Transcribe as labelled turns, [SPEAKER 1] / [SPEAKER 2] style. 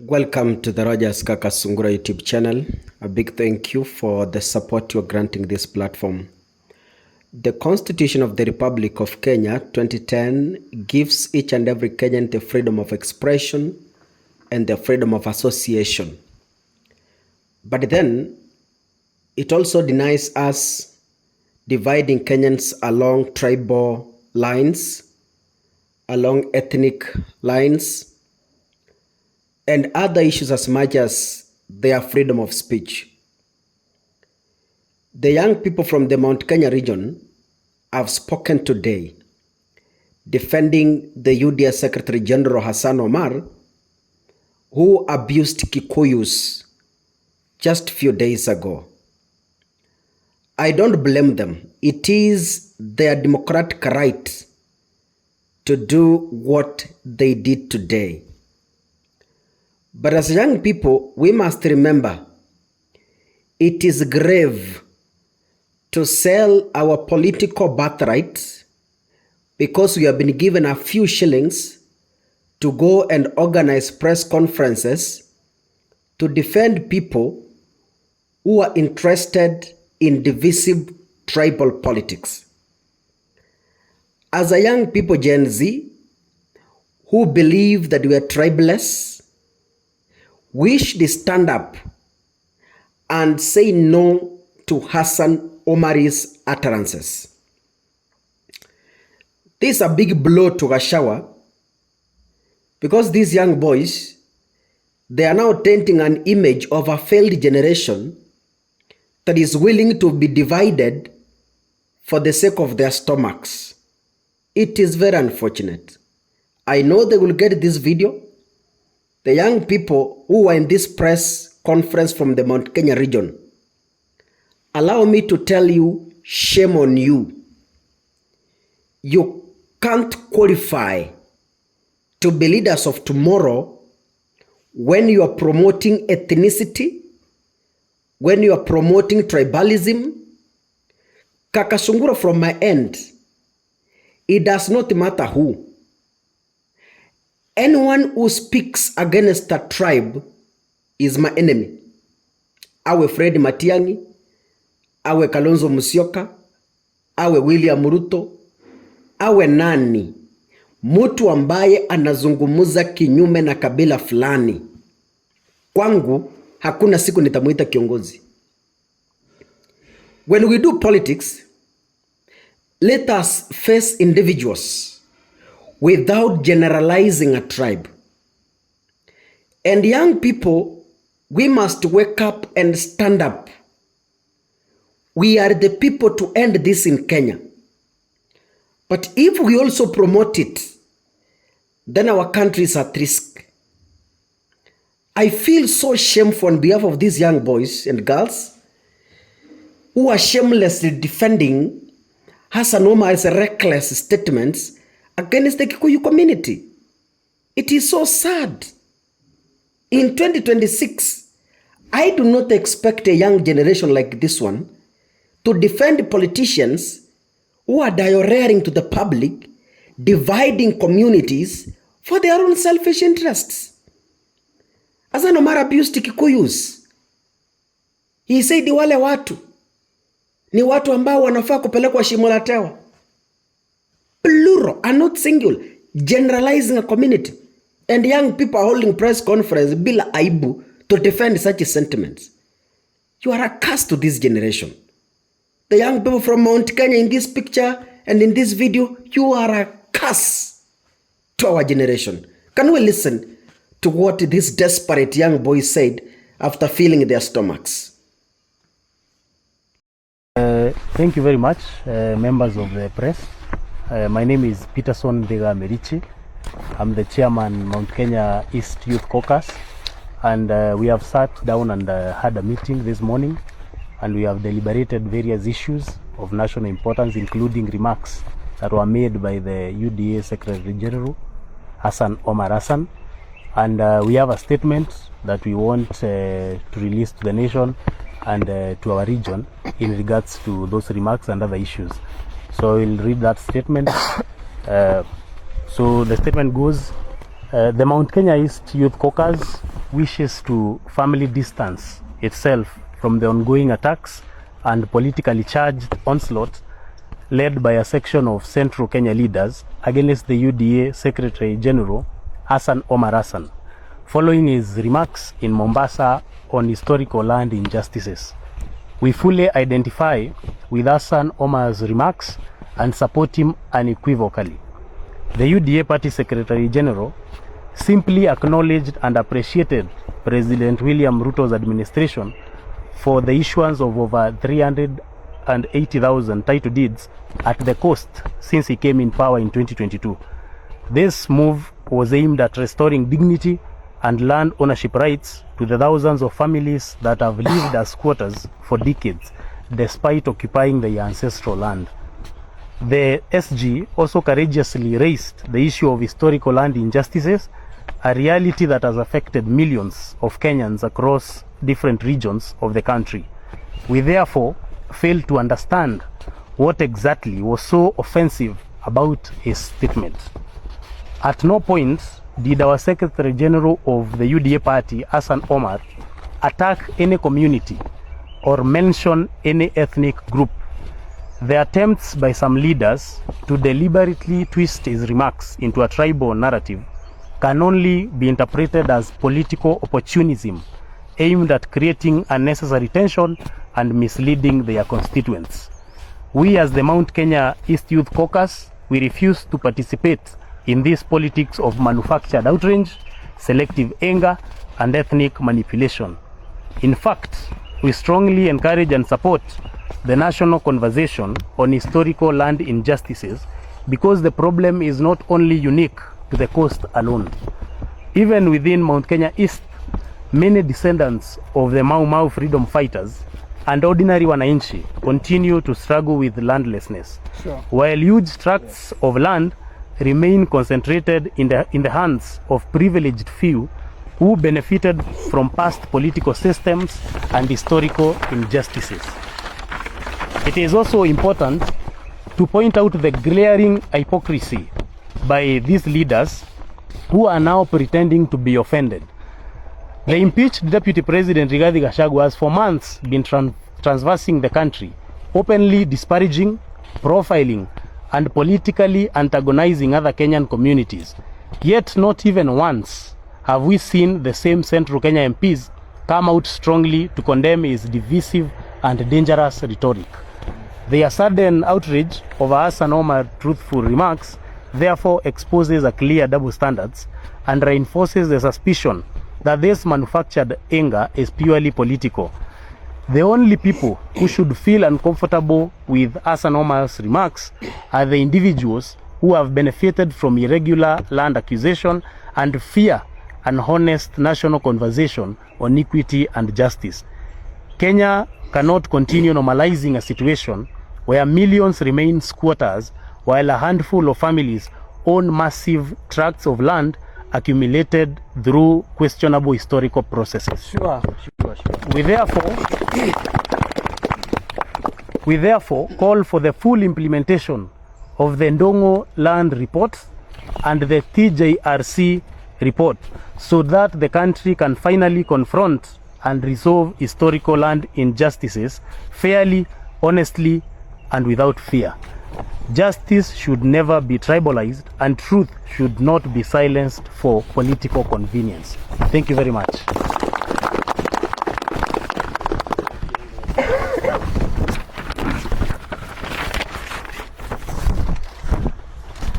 [SPEAKER 1] Welcome to the Rogers Kakasungura YouTube channel. A big thank you for the support you're granting this platform. The Constitution of the Republic of Kenya 2010 gives each and every Kenyan the freedom of expression and the freedom of association. But then, it also denies us dividing Kenyans along tribal lines, along ethnic lines, and other issues as much as their freedom of speech. The young people from the Mount Kenya region have spoken today, defending the UDA Secretary General Hassan Omar, who abused Kikuyus just a few days ago. I don't blame them. It is their democratic right to do what they did today. But as young people, we must remember it is grave to sell our political birthright because we have been given a few shillings to go and organize press conferences to defend people who are interested in divisive tribal politics. As a young people, Gen Z, who believe that we are tribeless, we should stand up and say no to Hassan Omar's utterances. This is a big blow to Gachagua because these young boys, they are now tainting an image of a failed generation that is willing to be divided for the sake of their stomachs. It is very unfortunate. I know they will get this video. The young people who were in this press conference from the Mount Kenya region, allow me to tell you, shame on you. You can't qualify to be leaders of tomorrow when you are promoting ethnicity, when you are promoting tribalism. Kakasungura, from my end, it does not matter who. Anyone who speaks against a tribe is my enemy. Awe Fred Matiang'i, awe Kalonzo Musyoka, awe William Ruto, awe nani, mtu ambaye anazungumuza kinyume na kabila fulani, kwangu hakuna siku nitamuita kiongozi. When we do politics, let us face individuals without generalizing a tribe. And young people, we must wake up and stand up. We are the people to end this in Kenya. But if we also promote it, then our country is at risk. I feel so shameful on behalf of these young boys and girls who are shamelessly defending Hassan Omar's reckless statements against the Kikuyu community. It is so sad. In 2026, I do not expect a young generation like this one to defend politicians who are diarrheaing to the public, dividing communities for their own selfish interests. Hassan Omar abused Kikuyus. He said wale watu ni watu ambao wanafaa kupelekwa shimo la tewa. Plural and not single, generalizing a community. And young people are holding press conference bila aibu to defend such sentiments. You are a curse to this generation. The young people from Mount Kenya in this picture and in this video, you are a curse to our generation. Can we listen to what this desperate young boy said after feeling their stomachs?
[SPEAKER 2] Thank you very much, members of the press. My name is Peterson Dega Merichi. I'm the chairman Mount Kenya East Youth Caucus, and we have sat down and had a meeting this morning, and we have deliberated various issues of national importance, including remarks that were made by the UDA Secretary General Hassan Omar Hassan, and we have a statement that we want to release to the nation and to our region in regards to those remarks and other issues. So we'll read that statement. So the statement goes, the Mount Kenya East Youth Caucus wishes to family distance itself from the ongoing attacks and politically charged onslaught led by a section of Central Kenya leaders against the UDA Secretary General Hassan Omar Hassan, following his remarks in Mombasa on historical land injustices. We fully identify with Hassan Omar's remarks and support him unequivocally. The UDA Party Secretary General simply acknowledged and appreciated President William Ruto's administration for the issuance of over 380,000 title deeds at the coast since he came in power in 2022. This move was aimed at restoring dignity and land ownership rights to the thousands of families that have lived as squatters for decades, despite occupying their ancestral land. The SG also courageously raised the issue of historical land injustices, a reality that has affected millions of Kenyans across different regions of the country. We therefore fail to understand what exactly was so offensive about his statement. At no point did our Secretary General of the UDA party, Hassan Omar, attack any community or mention any ethnic group. The attempts by some leaders to deliberately twist his remarks into a tribal narrative can only be interpreted as political opportunism aimed at creating unnecessary tension and misleading their constituents. We as the Mount Kenya East Youth Caucus, we refuse to participate in this politics of manufactured outrage, selective anger, and ethnic manipulation. In fact, we strongly encourage and support the national conversation on historical land injustices because the problem is not only unique to the coast alone. Even within Mount Kenya East, many descendants of the Mau Mau freedom fighters and ordinary wananchi continue to struggle with landlessness. Sure. While huge tracts of land remain concentrated in the hands of privileged few who benefited from past political systems and historical injustices. It is also important to point out the glaring hypocrisy by these leaders who are now pretending to be offended. The impeached Deputy President Rigathi Gachagua has for months been transversing the country, openly disparaging, profiling, and politically antagonizing other Kenyan communities. Yet not even once have we seen the same Central Kenya MPs come out strongly to condemn his divisive and dangerous rhetoric. Their sudden outrage over Hassan Omar's truthful remarks therefore exposes a clear double standards and reinforces the suspicion that this manufactured anger is purely political. The only people who should feel uncomfortable with Hassan Omar's remarks are the individuals who have benefited from irregular land acquisition and fear an honest national conversation on equity and justice. Kenya cannot continue normalizing a situation where millions remain squatters while a handful of families own massive tracts of land accumulated through questionable historical processes.
[SPEAKER 1] Sure.
[SPEAKER 2] We therefore call for the full implementation of the Ndongo Land Report and the TJRC report so that the country can finally confront and resolve historical land injustices fairly, honestly, and without fear. Justice should never be tribalized and truth should not be silenced for political convenience. Thank you very much.